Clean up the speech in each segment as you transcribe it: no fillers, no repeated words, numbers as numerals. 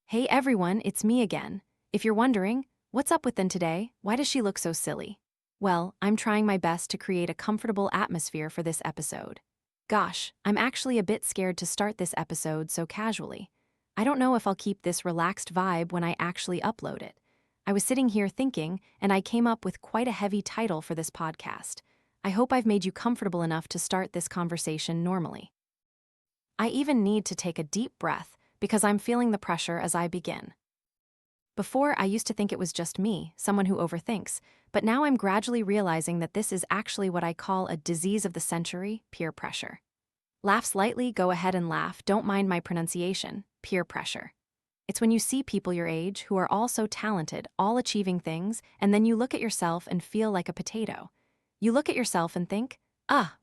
Hey everyone, it's me again. If you're wondering, what's up with them today? Why does she look so silly? Well, I'm trying my best to create a comfortable atmosphere for this episode. Gosh, I'm actually a bit scared to start this episode so casually. I don't know if I'll keep this relaxed vibe when I actually upload it. I was sitting here thinking, and I came up with quite a heavy title for this podcast. I hope I've made you comfortable enough to start this conversation normally. I even need to take a deep breath because I'm feeling the pressure as I begin. Before, I used to think it was just me, someone who overthinks, but now I'm gradually realizing that this is actually what I call a disease of the century, peer pressure. Laugh slightly, go ahead and laugh, don't mind my pronunciation, peer pressure. It's when you see people your age who are all so talented, all achieving things, and then you look at yourself and feel like a potato. You look at yourself and think,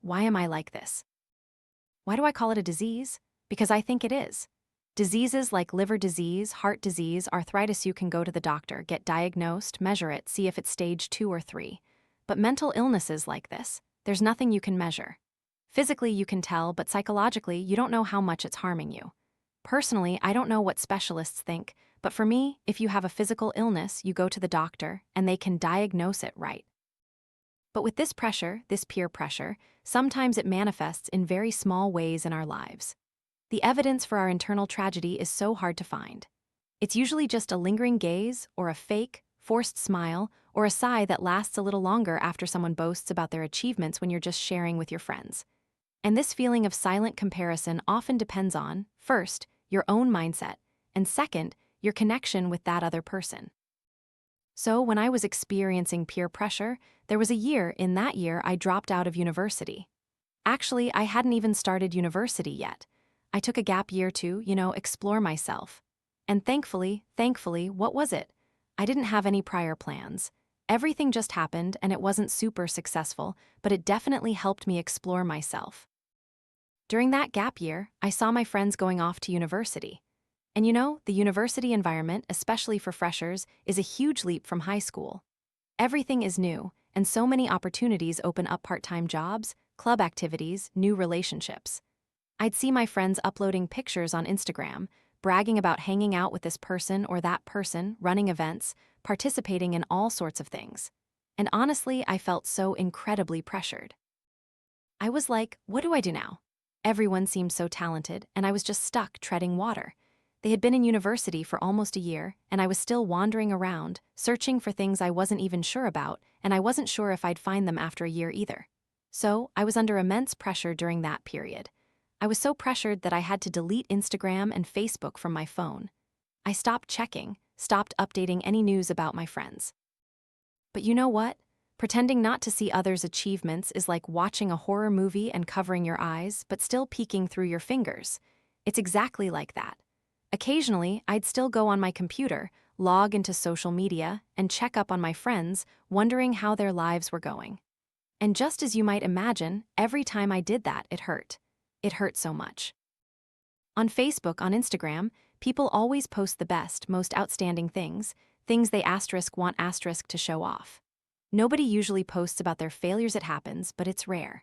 why am I like this? Why do I call it a disease? Because I think it is. Diseases like liver disease, heart disease, arthritis, you can go to the doctor, get diagnosed, measure it, see if it's stage 2 or 3. But mental illnesses like this, there's nothing you can measure. Physically, you can tell, but psychologically, you don't know how much it's harming you. Personally, I don't know what specialists think, but for me, if you have a physical illness, you go to the doctor, and they can diagnose it right. But with this pressure, this peer pressure, sometimes it manifests in very small ways in our lives. The evidence for our internal tragedy is so hard to find. It's usually just a lingering gaze, or a fake, forced smile, or a sigh that lasts a little longer after someone boasts about their achievements when you're just sharing with your friends. And this feeling of silent comparison often depends on, first, your own mindset, and second, your connection with that other person. So when I was experiencing peer pressure, there was a year in that year I dropped out of university. Actually, I hadn't even started university yet. I took a gap year to, explore myself. And thankfully, what was it? I didn't have any prior plans. Everything just happened and it wasn't super successful, but it definitely helped me explore myself. During that gap year, I saw my friends going off to university. And the university environment, especially for freshers, is a huge leap from high school. Everything is new, and so many opportunities open up part-time jobs, club activities, new relationships. I'd see my friends uploading pictures on Instagram, bragging about hanging out with this person or that person, running events, participating in all sorts of things. And honestly, I felt so incredibly pressured. I was like, what do I do now? Everyone seemed so talented, and I was just stuck treading water. They had been in university for almost a year, and I was still wandering around, searching for things I wasn't even sure about, and I wasn't sure if I'd find them after a year either. So, I was under immense pressure during that period. I was so pressured that I had to delete Instagram and Facebook from my phone. I stopped checking, stopped updating any news about my friends. But you know what? Pretending not to see others' achievements is like watching a horror movie and covering your eyes, but still peeking through your fingers. It's exactly like that. Occasionally, I'd still go on my computer, log into social media, and check up on my friends, wondering how their lives were going. And just as you might imagine, every time I did that, it hurt. It hurt so much. On Facebook, on Instagram, people always post the best, most outstanding things they want to show off. Nobody usually posts about their failures. It happens, but it's rare.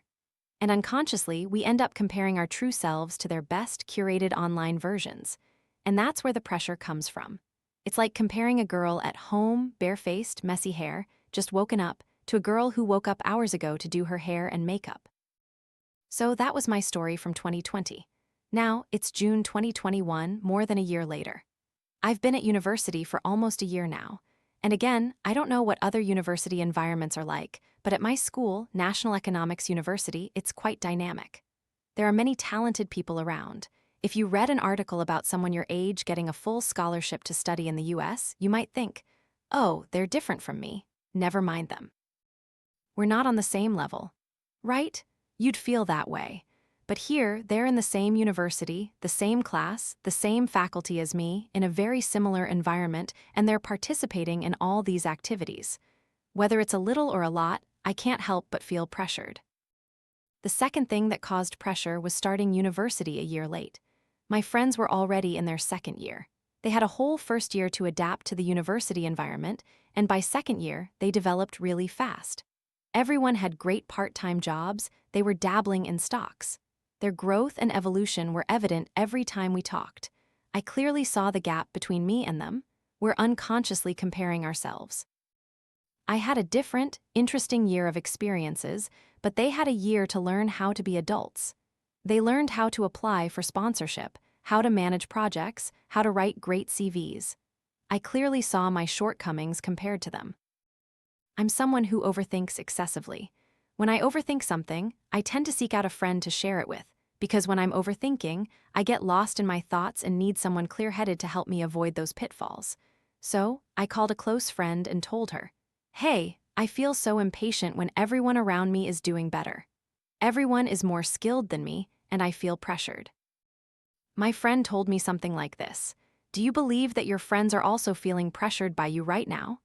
And unconsciously, we end up comparing our true selves to their best curated online versions. And that's where the pressure comes from. It's like comparing a girl at home, barefaced, messy hair, just woken up, to a girl who woke up hours ago to do her hair and makeup. So that was my story from 2020. Now, it's June 2021, more than a year later. I've been at university for almost a year now. And again, I don't know what other university environments are like, but at my school, National Economics University, it's quite dynamic. There are many talented people around. If you read an article about someone your age getting a full scholarship to study in the US, you might think, oh, they're different from me. Never mind them. We're not on the same level. Right? You'd feel that way. But here, they're in the same university, the same class, the same faculty as me, in a very similar environment, and they're participating in all these activities. Whether it's a little or a lot, I can't help but feel pressured. The second thing that caused pressure was starting university a year late. My friends were already in their second year. They had a whole first year to adapt to the university environment, and by second year, they developed really fast. Everyone had great part-time jobs, they were dabbling in stocks. Their growth and evolution were evident every time we talked. I clearly saw the gap between me and them. We're unconsciously comparing ourselves. I had a different, interesting year of experiences, but they had a year to learn how to be adults. They learned how to apply for sponsorship, how to manage projects, how to write great CVs. I clearly saw my shortcomings compared to them. I'm someone who overthinks excessively. When I overthink something, I tend to seek out a friend to share it with, because when I'm overthinking, I get lost in my thoughts and need someone clear-headed to help me avoid those pitfalls. So, I called a close friend and told her, "Hey, I feel so impatient when everyone around me is doing better. Everyone is more skilled than me, and I feel pressured." My friend told me something like this: "Do you believe that your friends are also feeling pressured by you right now?"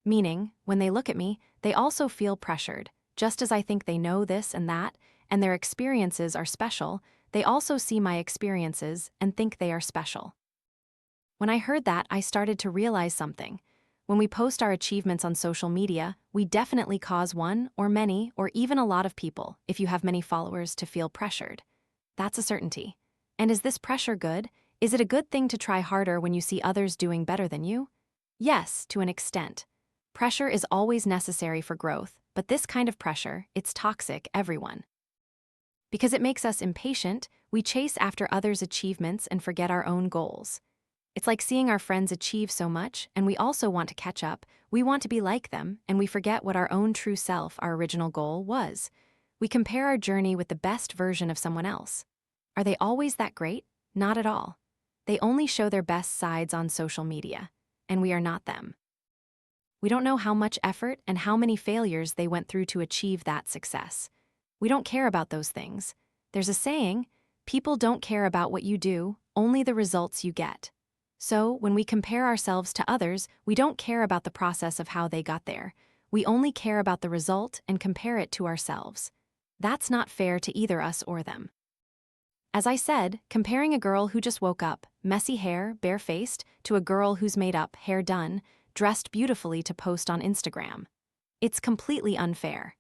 Meaning, when they look at me, they also feel pressured. Just as I think they know this and that, and their experiences are special, they also see my experiences and think they are special. When I heard that, I started to realize something. When we post our achievements on social media, we definitely cause one, or many, or even a lot of people, if you have many followers, to feel pressured. That's a certainty. And is this pressure good? Is it a good thing to try harder when you see others doing better than you? Yes, to an extent. Pressure is always necessary for growth, but this kind of pressure, it's toxic, everyone. Because it makes us impatient, we chase after others' achievements and forget our own goals. It's like seeing our friends achieve so much, and we also want to catch up. We want to be like them, and we forget what our own true self, our original goal, was. We compare our journey with the best version of someone else. Are they always that great? Not at all. They only show their best sides on social media, and we are not them. We don't know how much effort and how many failures they went through to achieve that success. We don't care about those things. There's a saying, people don't care about what you do, only the results you get. So, when we compare ourselves to others, we don't care about the process of how they got there. We only care about the result and compare it to ourselves. That's not fair to either us or them. As I said, comparing a girl who just woke up, messy hair, barefaced, to a girl who's made up, hair done, dressed beautifully to post on Instagram. It's completely unfair.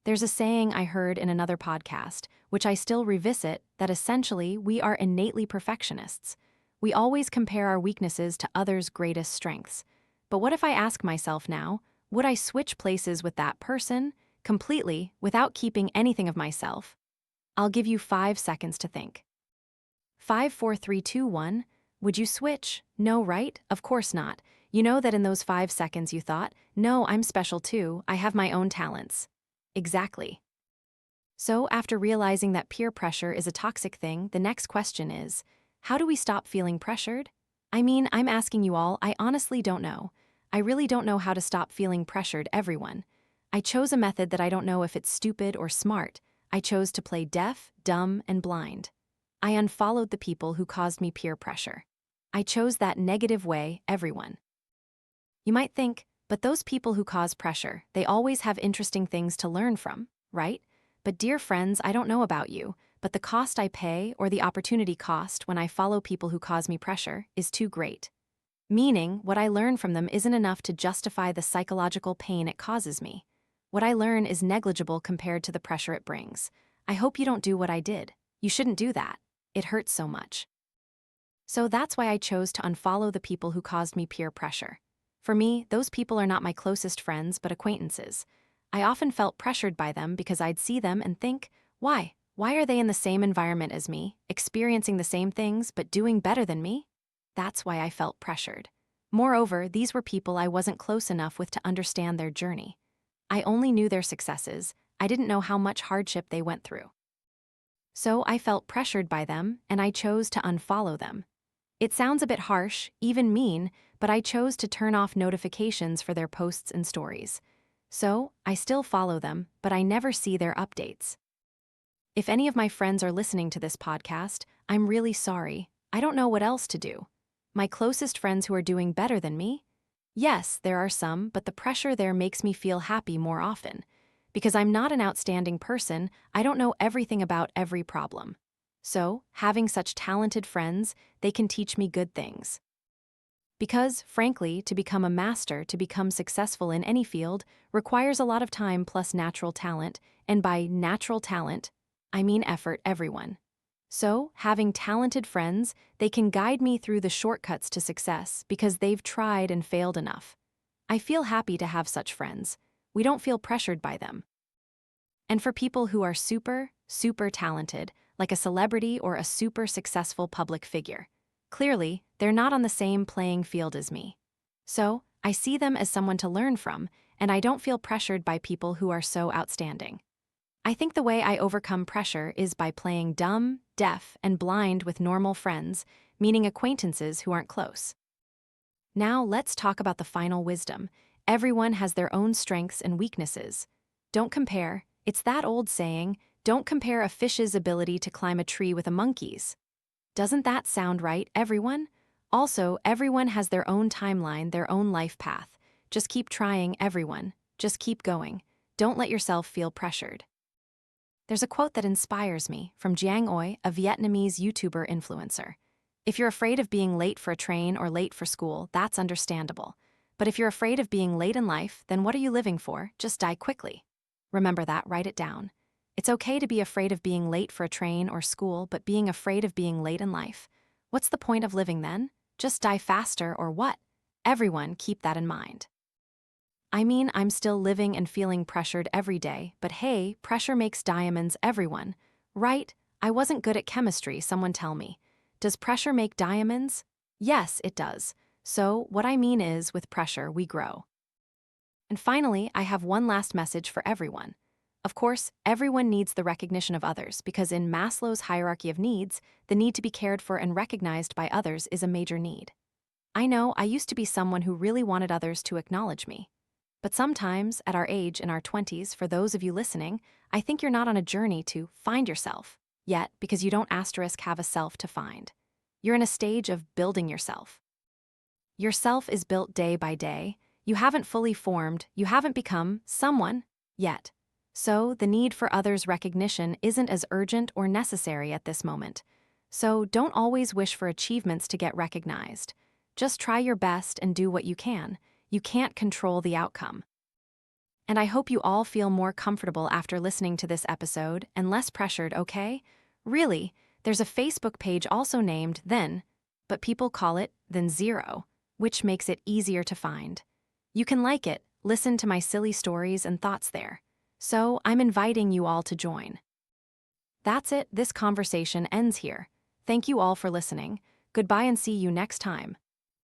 There's a saying I heard in another podcast, which I still revisit, that essentially we are innately perfectionists. We always compare our weaknesses to others' greatest strengths. But what if I ask myself now, would I switch places with that person, completely, without keeping anything of myself? I'll give you 5 seconds to think. 5, 4, 3, 2, 1. Would you switch? No, right? Of course not. You know that in those 5 seconds you thought, no, I'm special too, I have my own talents. Exactly. So, after realizing that peer pressure is a toxic thing, the next question is, how do we stop feeling pressured? I mean, I'm asking you all, I honestly don't know. I really don't know how to stop feeling pressured, everyone. I chose a method that I don't know if it's stupid or smart. I chose to play deaf, dumb, and blind. I unfollowed the people who caused me peer pressure. I chose that negative way, everyone. You might think, but those people who cause pressure, they always have interesting things to learn from, right? But dear friends, I don't know about you, but the cost I pay, or the opportunity cost when I follow people who cause me pressure, is too great. Meaning, what I learn from them isn't enough to justify the psychological pain it causes me. What I learn is negligible compared to the pressure it brings. I hope you don't do what I did. You shouldn't do that. It hurts so much. So that's why I chose to unfollow the people who caused me peer pressure. For me, those people are not my closest friends but acquaintances. I often felt pressured by them because I'd see them and think, why? Why are they in the same environment as me, experiencing the same things but doing better than me? That's why I felt pressured. Moreover, these were people I wasn't close enough with to understand their journey. I only knew their successes. I didn't know how much hardship they went through. So I felt pressured by them, and I chose to unfollow them. It sounds a bit harsh, even mean, but I chose to turn off notifications for their posts and stories. So, I still follow them, but I never see their updates. If any of my friends are listening to this podcast, I'm really sorry. I don't know what else to do. My closest friends who are doing better than me? Yes, there are some, but the pressure there makes me feel happy more often. Because I'm not an outstanding person, I don't know everything about every problem. So, having such talented friends, they can teach me good things. Because, frankly, to become a master, to become successful in any field, requires a lot of time plus natural talent, and by natural talent, I mean effort, everyone. So, having talented friends, they can guide me through the shortcuts to success because they've tried and failed enough. I feel happy to have such friends. We don't feel pressured by them. And for people who are super talented, like a celebrity or a super successful public figure, clearly, they're not on the same playing field as me. So, I see them as someone to learn from, and I don't feel pressured by people who are so outstanding. I think the way I overcome pressure is by playing dumb, deaf, and blind with normal friends, meaning acquaintances who aren't close. Now let's talk about the final wisdom. Everyone has their own strengths and weaknesses. Don't compare. It's that old saying, don't compare a fish's ability to climb a tree with a monkey's. Doesn't that sound right, everyone? Also, everyone has their own timeline, their own life path. Just keep trying, everyone. Just keep going. Don't let yourself feel pressured. There's a quote that inspires me from Giang Oi, a Vietnamese YouTuber influencer. If you're afraid of being late for a train or late for school, that's understandable. But if you're afraid of being late in life, then what are you living for? Just die quickly. Remember that, write it down. It's okay to be afraid of being late for a train or school, but being afraid of being late in life. What's the point of living then? Just die faster or what? Everyone keep that in mind. I mean, I'm still living and feeling pressured every day, but hey, pressure makes diamonds, everyone. Right? I wasn't good at chemistry, someone tell me. Does pressure make diamonds? Yes, it does. So, what I mean is, with pressure, we grow. And finally, I have one last message for everyone. Of course, everyone needs the recognition of others because in Maslow's hierarchy of needs, the need to be cared for and recognized by others is a major need. I know I used to be someone who really wanted others to acknowledge me. But sometimes, at our age, in our 20s, for those of you listening, I think you're not on a journey to find yourself yet because you don't have a self to find. You're in a stage of building yourself. Your self is built day by day. You haven't fully formed, you haven't become someone yet. So, the need for others' recognition isn't as urgent or necessary at this moment. So, don't always wish for achievements to get recognized. Just try your best and do what you can. You can't control the outcome. And I hope you all feel more comfortable after listening to this episode and less pressured, okay? Really, there's a Facebook page also named Then, but people call it Then Zero, which makes it easier to find. You can like it, listen to my silly stories and thoughts there. So I'm inviting you all to join. That's it, this conversation ends here. Thank you all for listening. Goodbye and see you next time.